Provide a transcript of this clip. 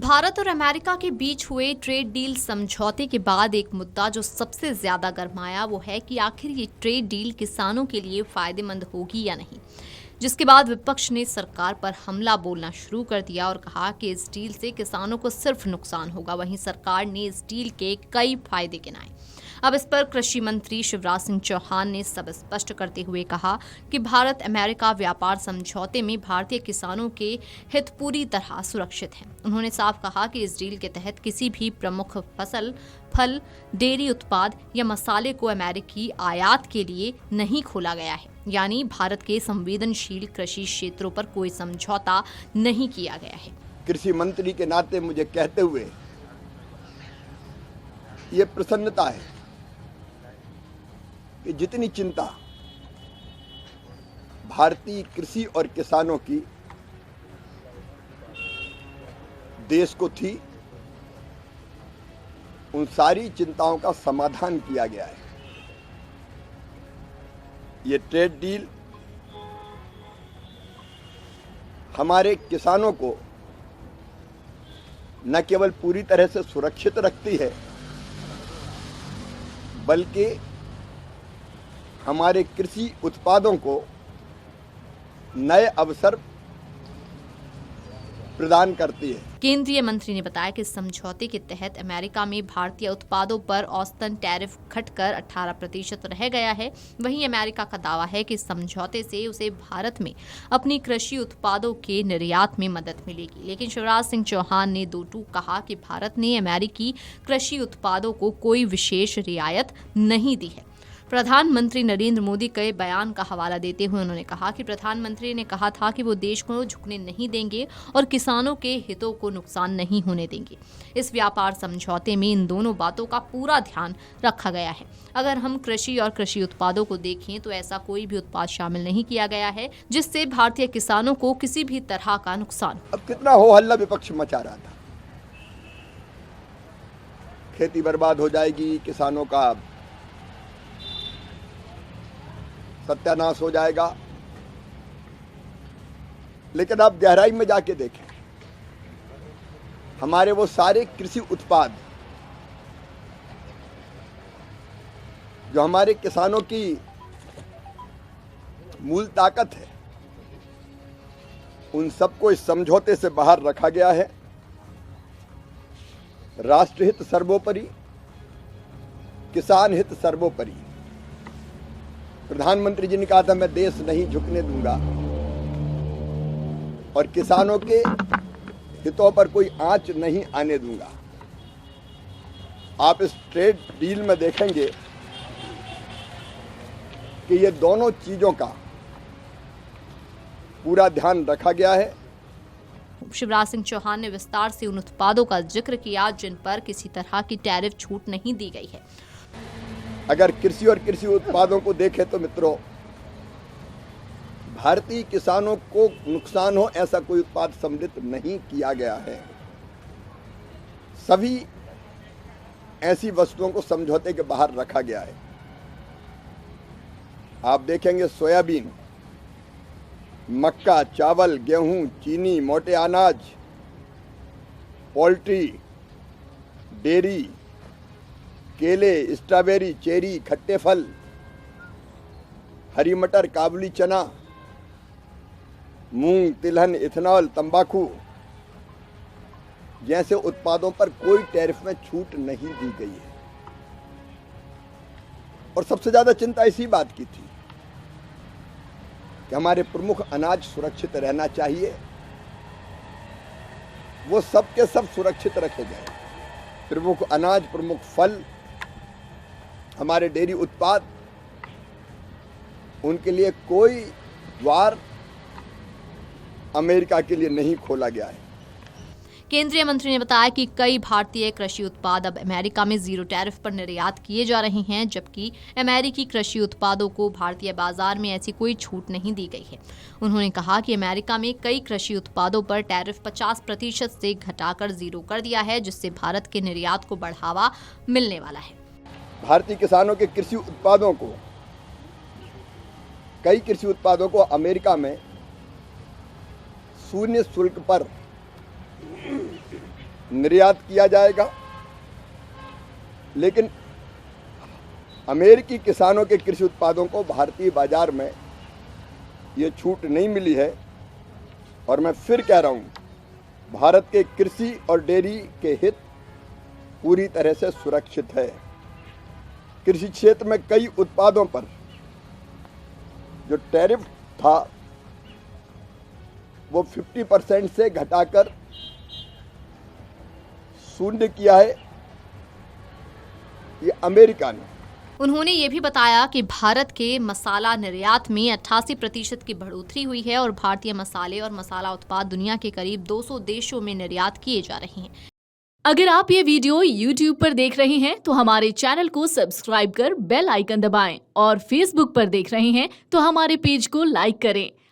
भारत और अमेरिका के बीच हुए ट्रेड डील समझौते के बाद एक मुद्दा जो सबसे ज्यादा गरमाया वो है कि आखिर ये ट्रेड डील किसानों के लिए फायदेमंद होगी या नहीं। जिसके बाद विपक्ष ने सरकार पर हमला बोलना शुरू कर दिया और कहा कि इस डील से किसानों को सिर्फ नुकसान होगा। वहीं सरकार ने इस डील के कई फायदे गिनाए। अब इस पर कृषि मंत्री शिवराज सिंह चौहान ने सब स्पष्ट करते हुए कहा कि भारत अमेरिका व्यापार समझौते में भारतीय किसानों के हित पूरी तरह सुरक्षित हैं। उन्होंने साफ कहा कि इस डील के तहत किसी भी प्रमुख फसल, फल, डेयरी उत्पाद या मसाले को अमेरिकी आयात के लिए नहीं खोला गया है। यानी भारत के संवेदनशील कृषि क्षेत्रों पर कोई समझौता नहीं किया गया है। कृषि मंत्री के नाते मुझे कहते हुए ये प्रसन्नता है कि जितनी चिंता भारतीय कृषि और किसानों की देश को थी, उन सारी चिंताओं का समाधान किया गया है। ये ट्रेड डील हमारे किसानों को न केवल पूरी तरह से सुरक्षित रखती है, बल्कि हमारे कृषि उत्पादों को नए अवसर प्रदान करती है। केंद्रीय मंत्री ने बताया कि समझौते के तहत अमेरिका में भारतीय उत्पादों पर औसतन टैरिफ घटकर 18% रह गया है। वहीं अमेरिका का दावा है कि समझौते से उसे भारत में अपनी कृषि उत्पादों के निर्यात में मदद मिलेगी। लेकिन शिवराज सिंह चौहान ने दो टूक कहा कि भारत ने अमेरिकी कृषि उत्पादों को कोई विशेष रियायत नहीं दी है। प्रधानमंत्री नरेंद्र मोदी के बयान का हवाला देते हुए उन्होंने कहा कि प्रधानमंत्री ने कहा था कि वो देश को झुकने नहीं देंगे और किसानों के हितों को नुकसान नहीं होने देंगे। इस व्यापार समझौते में इन दोनों बातों का पूरा ध्यान रखा गया है। अगर हम कृषि और कृषि उत्पादों को देखें तो ऐसा कोई भी उत्पाद शामिल नहीं किया गया है जिससे भारतीय किसानों को किसी भी तरह का नुकसान। अब कितना हो हल्ला विपक्ष मचा रहा था, खेती बर्बाद हो जाएगी, किसानों का सत्यानाश हो जाएगा। लेकिन आप गहराई में जाके देखें, हमारे वो सारे कृषि उत्पाद जो हमारे किसानों की मूल ताकत है, उन सबको इस समझौते से बाहर रखा गया है। राष्ट्रहित सर्वोपरि, किसान हित सर्वोपरि। प्रधानमंत्री जी ने कहा था मैं देश नहीं झुकने दूंगा और किसानों के हितों पर कोई आंच नहीं आने दूंगा। आप इस ट्रेड डील में देखेंगे कि ये दोनों चीजों का पूरा ध्यान रखा गया है। शिवराज सिंह चौहान ने विस्तार से उन उत्पादों का जिक्र किया जिन पर किसी तरह की टैरिफ छूट नहीं दी गई है। अगर कृषि और कृषि उत्पादों को देखें तो मित्रों, भारतीय किसानों को नुकसान हो ऐसा कोई उत्पाद सम्मिलित नहीं किया गया है। सभी ऐसी वस्तुओं को समझौते के बाहर रखा गया है। आप देखेंगे सोयाबीन, मक्का, चावल, गेहूं, चीनी, मोटे अनाज, पोल्ट्री, डेयरी, केले, स्ट्रॉबेरी, चेरी, खट्टे फल, हरी मटर, काबुली चना, मूंग, तिलहन, इथेनॉल, तंबाकू जैसे उत्पादों पर कोई टैरिफ में छूट नहीं दी गई है। और सबसे ज्यादा चिंता इसी बात की थी कि हमारे प्रमुख अनाज सुरक्षित रहना चाहिए, वो सब के सब सुरक्षित रखे गए। प्रमुख अनाज, प्रमुख फल, हमारे डेयरी उत्पाद, उनके लिए कोई द्वार अमेरिका के लिए नहीं खोला गया है। केंद्रीय मंत्री ने बताया कि कई भारतीय कृषि उत्पाद अब अमेरिका में जीरो टैरिफ पर निर्यात किए जा रहे हैं, जबकि अमेरिकी कृषि उत्पादों को भारतीय बाजार में ऐसी कोई छूट नहीं दी गई है। उन्होंने कहा कि अमेरिका में कई कृषि उत्पादों पर टैरिफ 50% से घटाकर जीरो कर दिया है, जिससे भारत के निर्यात को बढ़ावा मिलने वाला है। भारतीय किसानों के कृषि उत्पादों को, कई कृषि उत्पादों को अमेरिका में शून्य शुल्क पर निर्यात किया जाएगा, लेकिन अमेरिकी किसानों के कृषि उत्पादों को भारतीय बाजार में ये छूट नहीं मिली है। और मैं फिर कह रहा हूँ, भारत के कृषि और डेयरी के हित पूरी तरह से सुरक्षित है। कृषि क्षेत्र में कई उत्पादों पर जो टैरिफ था वो 50% से घटाकर 0 किया है ये अमेरिका ने। उन्होंने ये भी बताया कि भारत के मसाला निर्यात में 88% की बढ़ोतरी हुई है और भारतीय मसाले और मसाला उत्पाद दुनिया के करीब 200 देशों में निर्यात किए जा रहे हैं। अगर आप ये वीडियो YouTube पर देख रहे हैं तो हमारे चैनल को सब्सक्राइब कर बेल आइकन दबाएं और Facebook पर देख रहे हैं तो हमारे पेज को लाइक करें।